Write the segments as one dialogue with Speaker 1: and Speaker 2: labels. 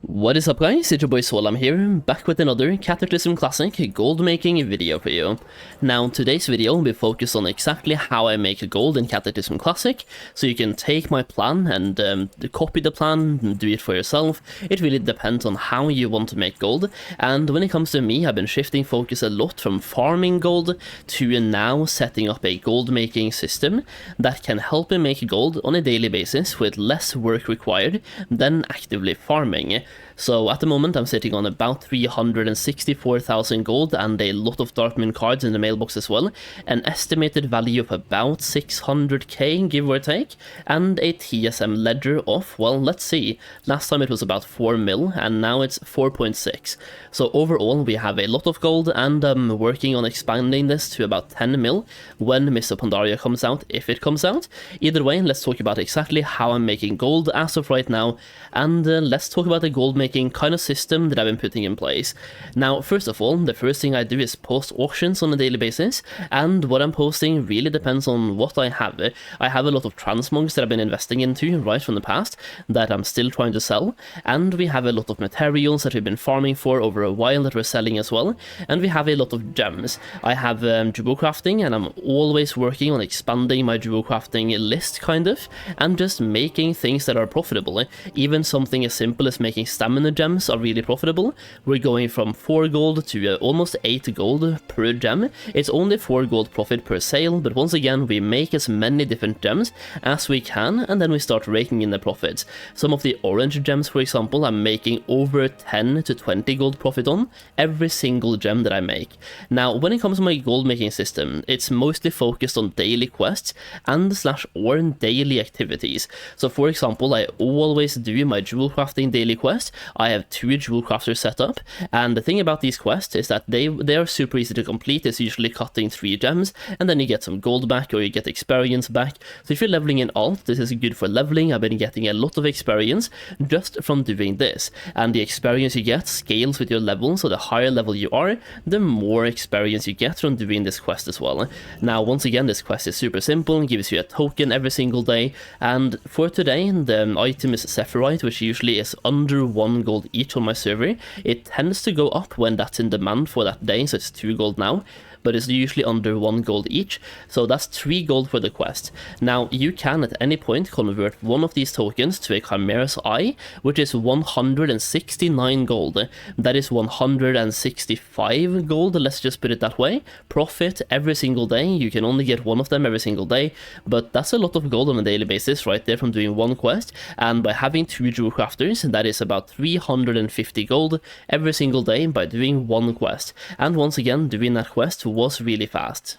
Speaker 1: What is up guys, it's your boy Solheim here, back with another Cataclysm Classic gold making video for you. Now today's video will be focused on exactly how I make gold in Cataclysm Classic, so you can take my plan and copy the plan, and do it for yourself. It really depends on how you want to make gold, and when it comes to me, I've been shifting focus a lot from farming gold to now setting up a gold making system that can help me make gold on a daily basis with less work required than actively farming. So at the moment I'm sitting on about 364,000 gold and a lot of Dark Moon cards in the mailbox as well, an estimated value of about 600k give or take, and a TSM ledger of, well, let's see, last time it was about 4 mil and now it's 4.6. So overall we have a lot of gold, and I'm working on expanding this to about 10 mil when Mr. Pandaria comes out, if it comes out. Either way, let's talk about exactly how I'm making gold as of right now, and let's talk about the gold making kind of system that I've been putting in place. Now, first of all, the first thing I do is post auctions on a daily basis, and what I'm posting really depends on what I have. I have a lot of transmogs that I've been investing into right from the past that I'm still trying to sell, and we have a lot of materials that we've been farming for over a while that we're selling as well, and we have a lot of gems. I have jewel crafting, and I'm always working on expanding my jewel crafting list, kind of, and just making things that are profitable. Even something as simple as making stamina gems are really profitable. We're going from 4 gold to almost 8 gold per gem. It's only 4 gold profit per sale, but once again we make as many different gems as we can, and then we start raking in the profits. Some of the orange gems, for example, I'm making over 10 to 20 gold profit on every single gem that I make. Now when it comes to my gold making system, it's mostly focused on daily quests and or daily activities. So for example, I always do my jewel crafting daily quest. I have 2 jewel crafters set up, and the thing about these quests is that they are super easy to complete. It's usually cutting 3 gems, and then you get some gold back or you get experience back. So if you're leveling in alt, this is good for leveling. I've been getting a lot of experience just from doing this, and the experience you get scales with your level, so the higher level you are, the more experience you get from doing this quest as well. Now once again, this quest is super simple, gives you a token every single day, and for today the item is Sephirite, which usually is under 1 gold each on my server. It tends to go up when that's in demand for that day, so it's 2 gold now, but it's usually under 1 gold each, so that's 3 gold for the quest. Now you can at any point convert one of these tokens to a Chimera's Eye, which is 169 gold. That is 165 gold, let's just put it that way. Profit every single day. You can only get one of them every single day, but that's a lot of gold on a daily basis right there from doing one quest, and by having 2 jewel crafters, that is about 350 gold every single day by doing one quest. And once again, doing that quest was really fast.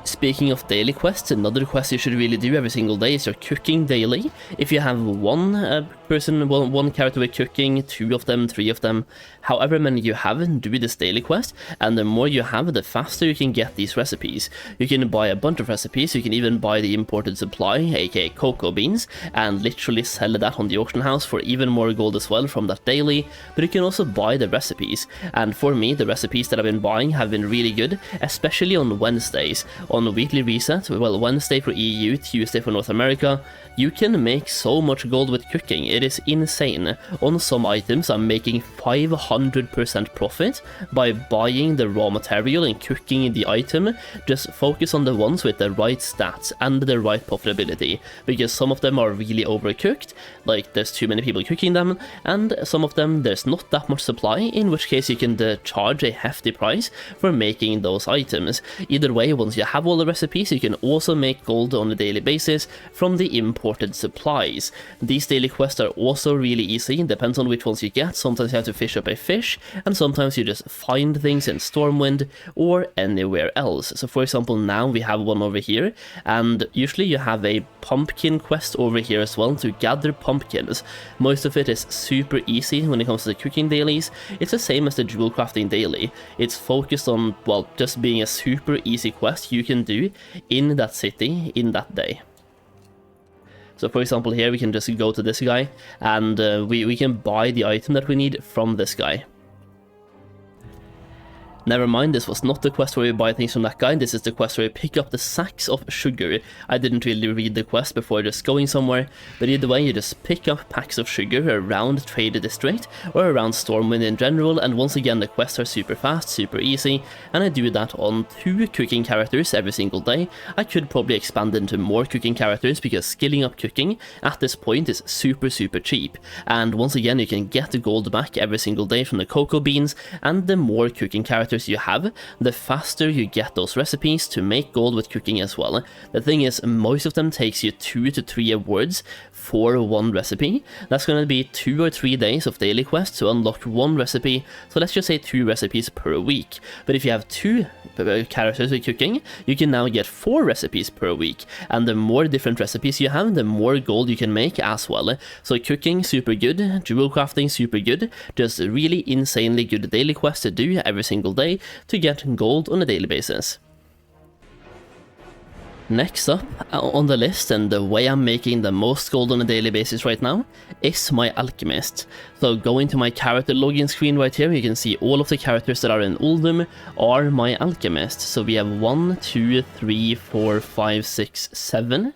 Speaker 1: Speaking of daily quests, another quest you should really do every single day is your cooking daily. If you have one one character with cooking, 2 of them, 3 of them, however many you have, do this daily quest, and the more you have, the faster you can get these recipes. You can buy a bunch of recipes. You can even buy the imported supply, aka cocoa beans, and literally sell that on the auction house for even more gold as well from that daily, but you can also buy the recipes. And for me, the recipes that I've been buying have been really good, especially on Wednesdays. On weekly reset, well, Wednesday for EU, Tuesday for North America, you can make so much gold with cooking. It is insane. On some items I'm making 500% profit by buying the raw material and cooking the item. Just focus on the ones with the right stats and the right profitability, because some of them are really overcooked, like there's too many people cooking them, and some of them there's not that much supply, in which case you can charge a hefty price for making those items. Either way, once you have all the recipes, you can also make gold on a daily basis from the imported supplies. These daily quests are also really easy, depends on which ones you get. Sometimes you have to fish up a fish, and sometimes you just find things in Stormwind or anywhere else. So for example, now we have one over here, and usually you have a pumpkin quest over here as well to gather pumpkins. Most of it is super easy when it comes to the cooking dailies. It's the same as the jewel crafting daily. It's focused on, well, just being a super easy quest you can do in that city in that day. So for example, here we can just go to this guy, and we can buy the item that we need from this guy. Never mind, this was not the quest where we buy things from that guy, this is the quest where we pick up the sacks of sugar. I didn't really read the quest before just going somewhere, but either way you just pick up packs of sugar around Trade District or around Stormwind in general, and once again the quests are super fast, super easy, and I do that on 2 cooking characters every single day. I could probably expand into more cooking characters because skilling up cooking at this point is super cheap, and once again you can get the gold back every single day from the cocoa beans, and the more cooking characters you have, the faster you get those recipes to make gold with cooking as well. The thing is, most of them takes you 2 to 3 awards for one recipe. That's going to be 2 or 3 days of daily quests to unlock one recipe, so let's just say 2 recipes per week. But if you have 2 characters with cooking, you can now get 4 recipes per week, and the more different recipes you have, the more gold you can make as well. So cooking, super good, jewel crafting, super good, just really insanely good daily quests to do every single day to get gold on a daily basis. Next up on the list, and the way I'm making the most gold on a daily basis right now, is my Alchemist. So going to my character login screen right here, you can see all of the characters that are in Uldum are my Alchemist. So we have 1, 2, 3, 4, 5, 6, 7...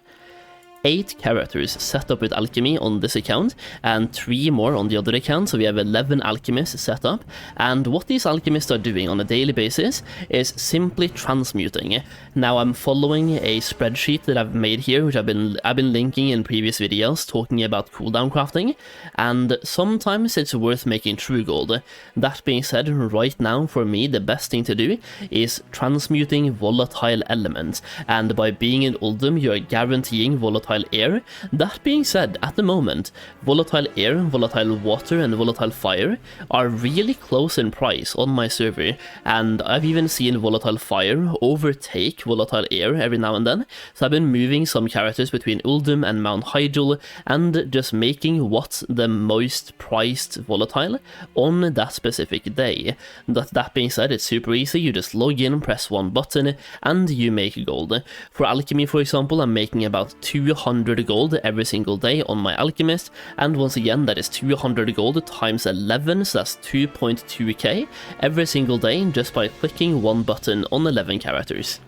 Speaker 1: 8 characters set up with alchemy on this account, and 3 more on the other account, so we have 11 alchemists set up. And what these alchemists are doing on a daily basis is simply transmuting. Now I'm following a spreadsheet that I've made here, which I've been linking in previous videos talking about cooldown crafting, and sometimes it's worth making true gold. That being said, right now for me the best thing to do is transmuting volatile elements, and by being in Uldum you are guaranteeing volatile air. That being said, at the moment, volatile air, volatile water and volatile fire are really close in price on my server, and I've even seen volatile fire overtake volatile air every now and then, so I've been moving some characters between Uldum and Mount Hyjal and just making what's the most priced volatile on that specific day. That being said, it's super easy, you just log in, press one button, and you make gold. For alchemy, for example, I'm making about 200 gold every single day on my Alchemist, and once again that is 200 gold times 11, so that's 2.2k every single day just by clicking one button on 11 characters.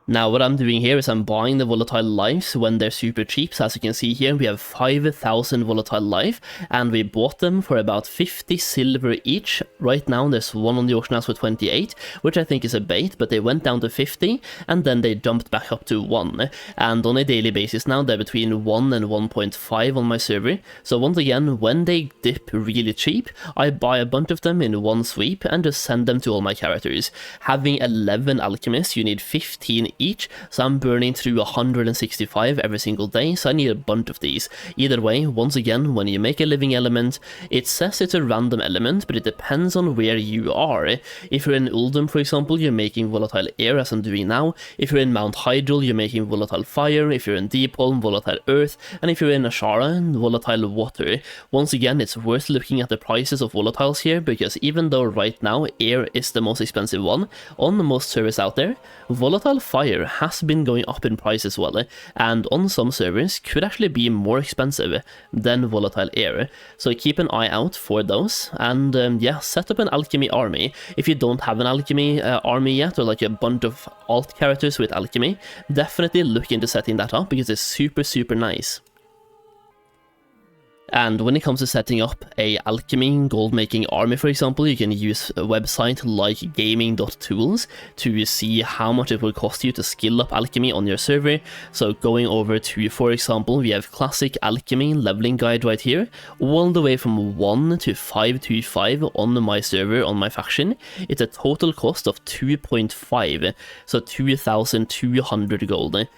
Speaker 1: Now what I'm doing here is I'm buying the volatile lives when they're super cheap, so as you can see here we have 5,000 volatile life, and we bought them for about 50 silver each. Right now there's one on the auction house for 28, which I think is a bait, but they went down to 50 and then they jumped back up to 1, and on a daily basis now they're between 1 and 1.5 on my server. So once again, when they dip really cheap, I buy a bunch of them in one sweep and just send them to all my characters. Having 11 alchemists, you need 15 each, so I'm burning through 165 every single day, so I need a bunch of these. Either way, once again, when you make a living element, it says it's a random element, but it depends on where you are. If you're in Uldum, for example, you're making volatile air, as I'm doing now. If you're in Mount Hyjal, you're making volatile fire. If you're in Deepholm, volatile earth. And if you're in Ashara, volatile water. Once again, it's worth looking at the prices of volatiles here, because even though right now air is the most expensive one on most servers out there, volatile fire has been going up in price as well, and on some servers could actually be more expensive than volatile air. So keep an eye out for those, and yeah, set up an alchemy army. If you don't have an alchemy army yet, or like a bunch of alt characters with alchemy, definitely look into setting that up because it's super nice. And when it comes to setting up a alchemy gold making army, for example, you can use a website like gaming.tools to see how much it will cost you to skill up alchemy on your server. So going over to, for example, we have classic alchemy leveling guide right here, all the way from 1 to 525 on my server, on my faction. It's a total cost of 2.5, so 2,200 gold.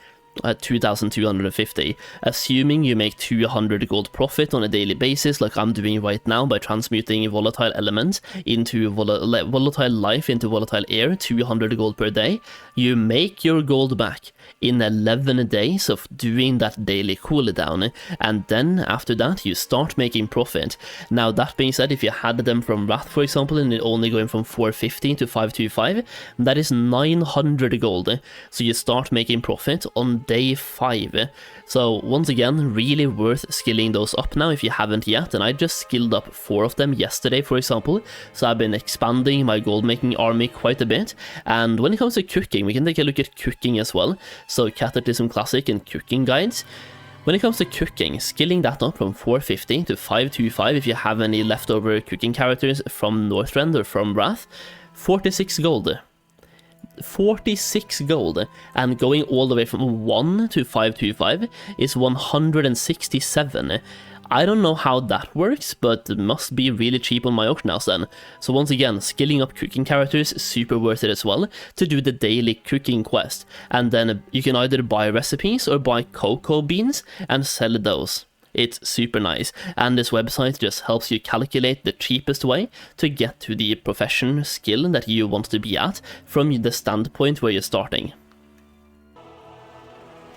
Speaker 1: 2,250, assuming you make 200 gold profit on a daily basis like I'm doing right now by transmuting volatile elements into volatile life into volatile air, 200 gold per day. You make your gold back in 11 days of doing that daily cooldown, and then after that you start making profit. Now that being said, if you had them from Wrath, for example, and it only going from 450 to 525, that is 900 gold, so you start making profit on on day 5. So once again, really worth skilling those up now if you haven't yet, and I just skilled up 4 of them yesterday, for example, so I've been expanding my gold making army quite a bit. And when it comes to cooking, we can take a look at cooking as well, so Cataclysm Classic and cooking guides. When it comes to cooking, skilling that up from 450 to 525 if you have any leftover cooking characters from Northrend or from Wrath, 46 gold. 46 gold, and going all the way from 1 to 525 is 167. I don't know how that works, but it must be really cheap on my auction house then. So once again, skilling up cooking characters, super worth it as well, to do the daily cooking quest. And then you can either buy recipes or buy cocoa beans and sell those. It's super nice, and this website just helps you calculate the cheapest way to get to the profession skill that you want to be at from the standpoint where you're starting.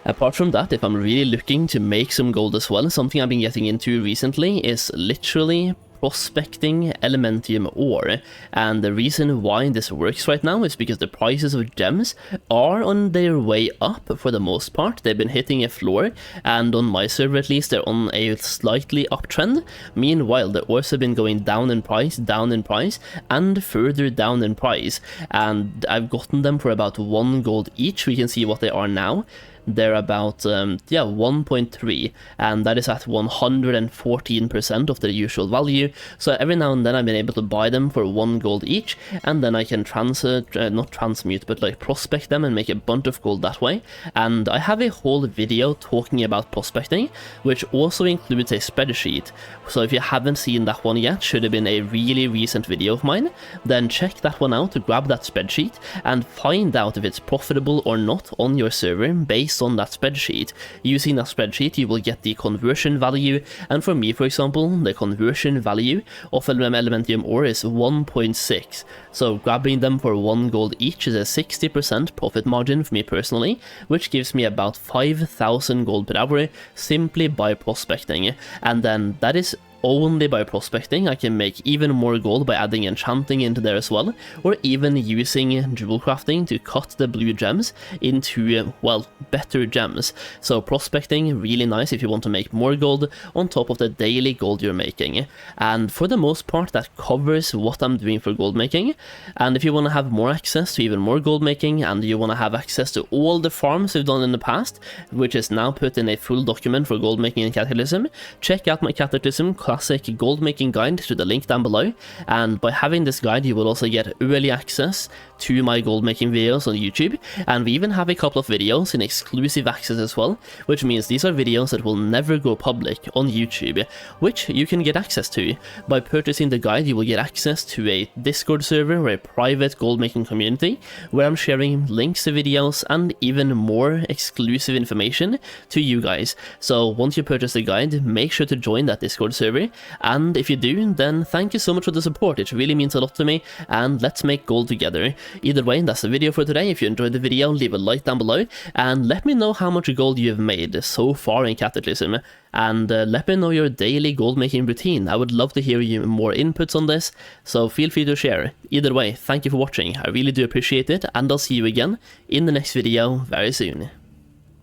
Speaker 1: Apart from that, if I'm really looking to make some gold as well, something I've been getting into recently is literally prospecting elementium ore, and the reason why this works right now is because the prices of gems are on their way up for the most part. They've been hitting a floor, and on my server at least they're on a slightly uptrend. Meanwhile, the ores have been going down in price, and further down in price, and I've gotten them for about 1 gold each. We can see what they are now. They're about 1.3, and that is at 114% of their usual value. So every now and then I've been able to buy them for 1 gold each, and then I can not transmute, but like prospect them and make a bunch of gold that way. And I have a whole video talking about prospecting, which also includes a spreadsheet. So if you haven't seen that one yet, should have been a really recent video of mine, then check that one out to grab that spreadsheet and find out if it's profitable or not on your server based on that spreadsheet. Using that spreadsheet, you will get the conversion value, and for me, for example, the conversion value of elementium ore is 1.6. So grabbing them for 1 gold each is a 60% profit margin for me personally, which gives me about 5,000 gold per hour simply by prospecting. And then that is only by prospecting. I can make even more gold by adding enchanting into there as well, or even using jewel crafting to cut the blue gems into, well, better gems. So prospecting, really nice if you want to make more gold on top of the daily gold you're making. And for the most part, that covers what I'm doing for gold making. And if you want to have more access to even more gold making, and you want to have access to all the farms we've done in the past, which is now put in a full document for gold making and Cataclysm, check out my Cataclysm Classic gold making guide to the link down below. And by having this guide, you will also get early access to my gold making videos on YouTube, and we even have a couple of videos in exclusive access as well, which means these are videos that will never go public on YouTube, which you can get access to. By purchasing the guide, you will get access to a Discord server or a private gold making community where I'm sharing links to videos and even more exclusive information to you guys. So once you purchase the guide, make sure to join that Discord server, and if you do, then thank you so much for the support. It really means a lot to me, and let's make gold together. Either way, that's the video for today. If you enjoyed the video, leave a like down below, and let me know how much gold you have made so far in Cataclysm, and let me know your daily gold making routine. I would love to hear you more inputs on this, so feel free to share. Either way, thank you for watching, I really do appreciate it, and I'll see you again in the next video very soon.